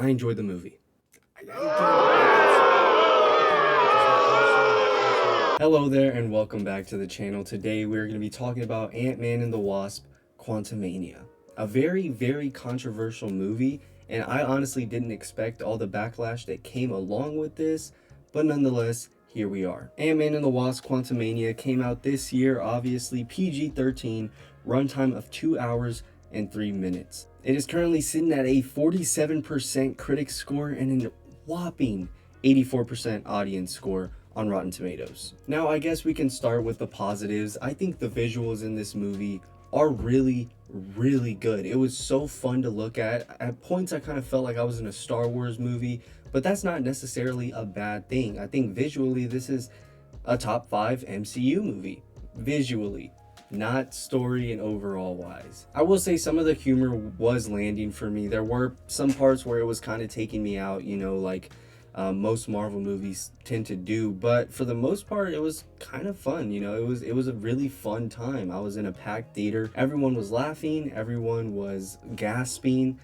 I enjoyed the movie. Hello there and welcome back to the channel. Today we're going to be talking about Ant-Man and the Wasp: Quantumania. A very, very controversial movie, and I honestly didn't expect all the backlash that came along with this, but nonetheless, here we are. Ant-Man and the Wasp: Quantumania came out this year, obviously PG-13, runtime of 2 hours and 3 minutes. It is currently sitting at a 47% critic score and a whopping 84% audience score on Rotten Tomatoes. Now, I guess we can start with the positives. I think the visuals in this movie are really, really good. It was so fun to look at. At points, I kind of felt like I was in a Star Wars movie, but that's not necessarily a bad thing. I think visually, this is a top 5 MCU movie. Visually, not story and overall wise. I will say some of the humor was landing for me. There were some parts where it was kind of taking me out, you know, like most Marvel movies tend to do, but for the most part it was kind of fun. You know, it was a really fun time. I was in a packed theater, everyone was laughing, everyone was gasping,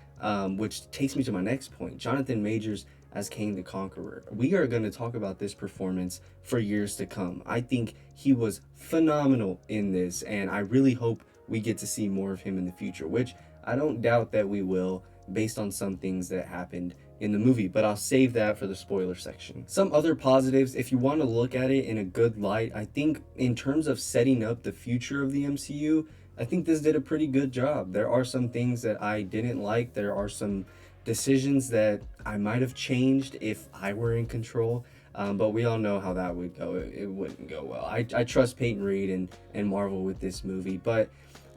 which takes me to my next point. Jonathan Majors as Kang the Conqueror. We are going to talk about this performance for years to come. I think he was phenomenal in this, and I really hope we get to see more of him in the future, which I don't doubt that we will, based on some things that happened in the movie, but I'll save that for the spoiler section. Some other positives, if you want to look at it in a good light, I think in terms of setting up the future of the MCU, I think this did a pretty good job. There are some things that I didn't like. There are some decisions that I might have changed if I were in control, but we all know how that would go. It wouldn't go well. I trust Peyton Reed and Marvel with this movie, but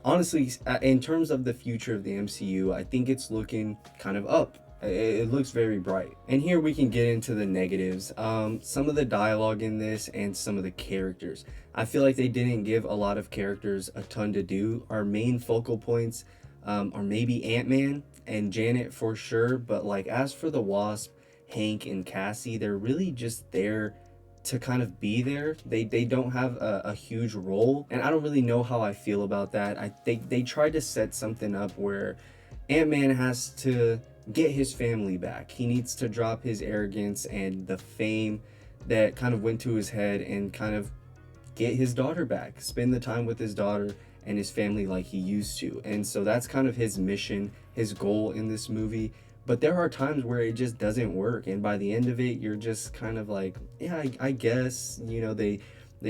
honestly, in terms of the future of the MCU, I think it's looking kind of up. It looks very bright. And here we can get into the negatives. Some of the dialogue in this and some of the characters. I feel like they didn't give a lot of characters a ton to do. Our main focal points are maybe Ant-Man and Janet for sure, but like as for the Wasp, Hank and Cassie, they're really just there to kind of be there. They don't have a huge role, and I don't really know how I feel about that. I think they tried to set something up where Ant-Man has to get his family back. He needs to drop his arrogance and the fame that kind of went to his head and kind of get his daughter back, spend the time with his daughter and his family like he used to. And so that's kind of his mission, his goal in this movie. But there are times where it just doesn't work, and by the end of it you're just kind of like, yeah, I guess, you know, they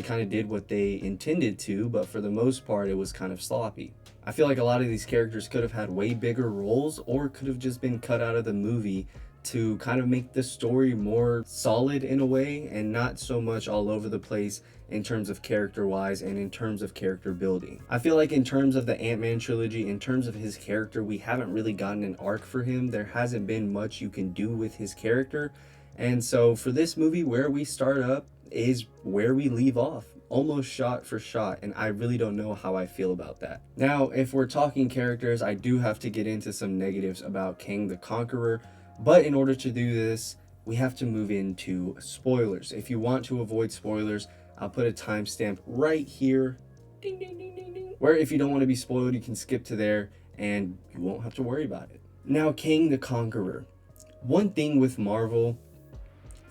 kind of did what they intended to, but for the most part it was kind of sloppy. I feel like a lot of these characters could have had way bigger roles or could have just been cut out of the movie to kind of make the story more solid in a way, and not so much all over the place in terms of character wise and in terms of character building. I feel like in terms of the Ant-Man trilogy, in terms of his character, we haven't really gotten an arc for him. There hasn't been much you can do with his character. And so for this movie, where we start up is where we leave off, almost shot for shot, and I really don't know how I feel about that. Now, if we're talking characters, I do have to get into some negatives about Kang the Conqueror, but in order to do this, we have to move into spoilers. If you want to avoid spoilers, I'll put a timestamp right here, ding, ding, ding, ding, ding, where if you don't want to be spoiled, you can skip to there and you won't have to worry about it. Now, Kang the Conqueror. One thing with Marvel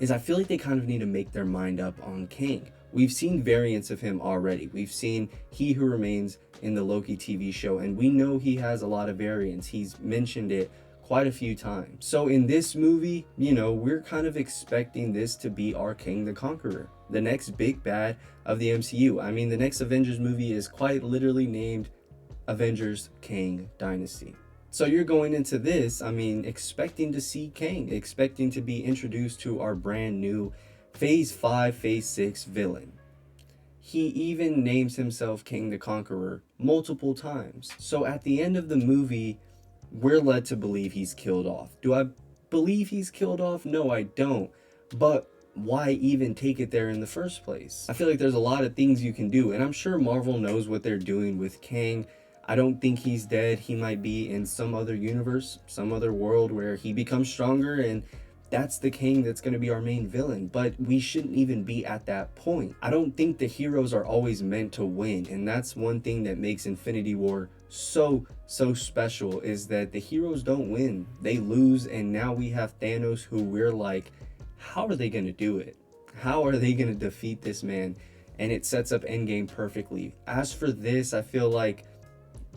is I feel like they kind of need to make their mind up on Kang. We've seen variants of him already. We've seen He Who Remains in the Loki TV show, and we know he has a lot of variants. He's mentioned it quite a few times. So in this movie, you know, we're kind of expecting this to be our Kang the Conqueror, the next big bad of the MCU. I mean, the next Avengers movie is quite literally named Avengers Kang Dynasty. So you're going into this, I mean, expecting to see Kang, expecting to be introduced to our brand new Phase 5, Phase 6 villain. He even names himself Kang the Conqueror multiple times. So at the end of the movie, we're led to believe he's killed off. Do I believe he's killed off? No, I don't. But why even take it there in the first place? I feel like there's a lot of things you can do, and I'm sure Marvel knows what they're doing with Kang. I don't think he's dead. He might be in some other universe, some other world where he becomes stronger, and that's the Kang that's going to be our main villain. But we shouldn't even be at that point. I don't think the heroes are always meant to win, and that's one thing that makes Infinity War so special is that the heroes don't win, they lose, and now we have Thanos, who we're like, how are they gonna do it? How are they gonna defeat this man? And it sets up Endgame perfectly. As for this, I feel like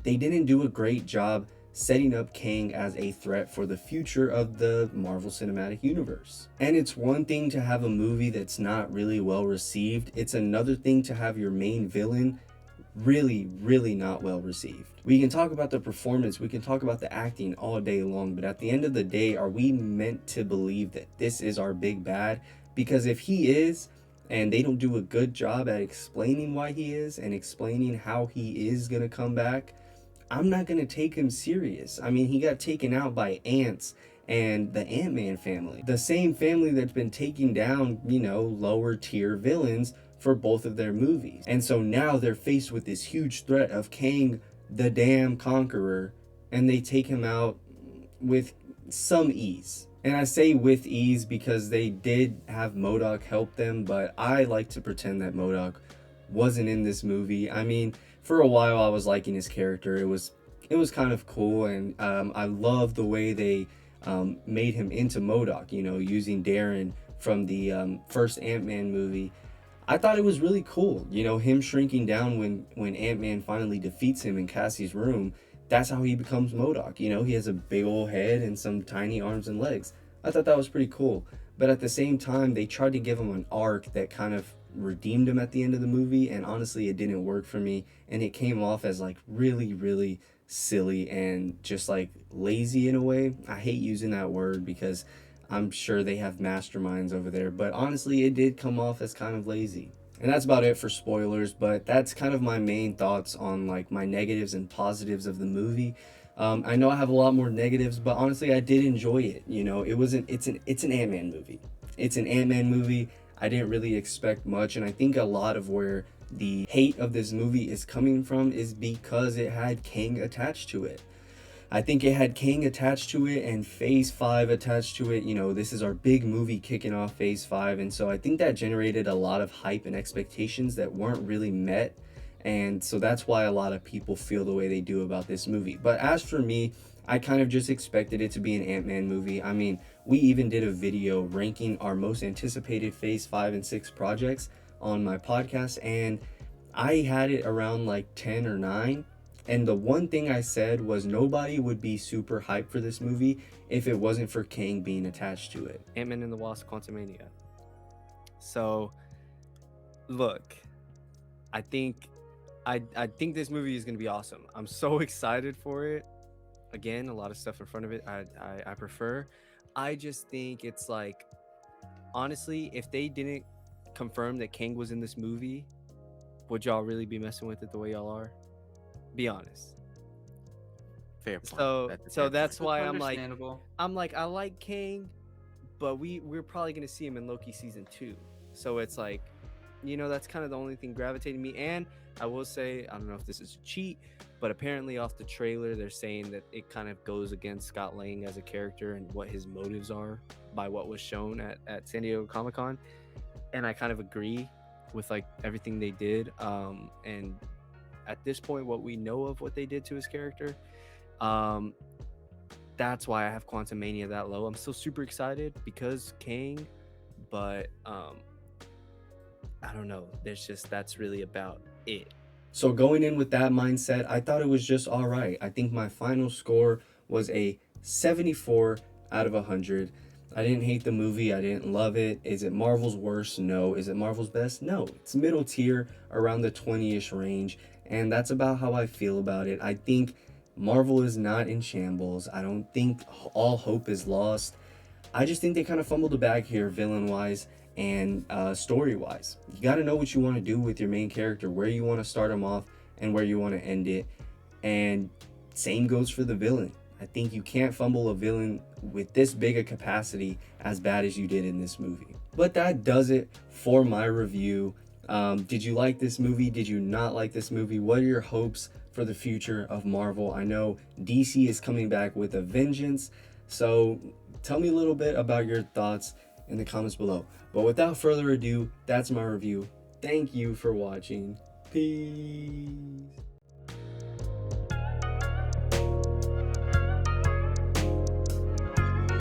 they didn't do a great job setting up Kang as a threat for the future of the Marvel Cinematic Universe. And it's one thing to have a movie that's not really well received, it's another thing to have your main villain really not well received. We can talk about the performance, we can talk about the acting all day long, but at the end of the day, are we meant to believe that this is our big bad? Because if he is, and they don't do a good job at explaining why he is and explaining how he is gonna come back, I'm not gonna take him serious. I mean, he got taken out by ants and the Ant-Man family, the same family that's been taking down, lower tier villains for both of their movies. And so now they're faced with this huge threat of Kang the damn Conqueror, and they take him out with some ease. And I say with ease because they did have MODOK help them, but I like to pretend that MODOK wasn't in this movie. I mean, for a while I was liking his character. It was kind of cool, and I love the way they made him into MODOK, using Darren from the first Ant-Man movie. I thought it was really cool, him shrinking down when Ant-Man finally defeats him in Cassie's room. That's how he becomes MODOK. He has a big old head and some tiny arms and legs. I thought that was pretty cool. But at the same time, they tried to give him an arc that kind of redeemed him at the end of the movie, and honestly, it didn't work for me. And it came off as like really silly and just like lazy in a way. I hate using that word because I'm sure they have masterminds over there, but honestly, it did come off as kind of lazy. And that's about it for spoilers, but that's kind of my main thoughts on like my negatives and positives of the movie. I know I have a lot more negatives, but honestly, I did enjoy it. It's an Ant-Man movie. It's an Ant-Man movie. I didn't really expect much, and I think a lot of where the hate of this movie is coming from is because it had Kang attached to it. I think it had Kang attached to it and Phase 5 attached to it. This is our big movie kicking off Phase 5. And so I think that generated a lot of hype and expectations that weren't really met. And so that's why a lot of people feel the way they do about this movie. But as for me, I kind of just expected it to be an Ant-Man movie. I mean, we even did a video ranking our most anticipated Phase 5 and 6 projects on my podcast. And I had it around like 10 or 9. And the one thing I said was nobody would be super hyped for this movie if it wasn't for Kang being attached to it. Ant-Man and the Wasp: Quantumania. So, look, I think this movie is going to be awesome. I'm so excited for it. Again, a lot of stuff in front of it I prefer. I just think it's like, honestly, if they didn't confirm that Kang was in this movie, would y'all really be messing with it the way y'all are? Be honest. Fair point. So that's why I'm like I like Kang, but we're probably gonna see him in Loki season 2. So it's like, that's kind of the only thing gravitating me. And I will say, I don't know if this is a cheat, but apparently off the trailer they're saying that it kind of goes against Scott Lang as a character and what his motives are by what was shown at San Diego Comic-Con. And I kind of agree with like everything they did. And at this point, what we know of what they did to his character, that's why I have Quantumania that low. I'm still super excited because Kang, but I don't know. That's really about it. So going in with that mindset, I thought it was just all right. I think my final score was a 74 out of 100. I didn't hate the movie. I didn't love it. Is it Marvel's worst? No. Is it Marvel's best? No. It's middle tier, around the 20-ish range. And that's about how I feel about it. I think Marvel is not in shambles. I don't think all hope is lost. I just think they kind of fumbled the bag here, villain-wise and story-wise. You got to know what you want to do with your main character, where you want to start him off and where you want to end it. And same goes for the villain. I think you can't fumble a villain with this big a capacity as bad as you did in this movie. But that does it for my review. Did you like this movie? Did you not like this movie? What are your hopes for the future of Marvel? I know DC is coming back with a vengeance, so tell me a little bit about your thoughts in the comments below. But without further ado, that's my review. Thank you for watching. Peace.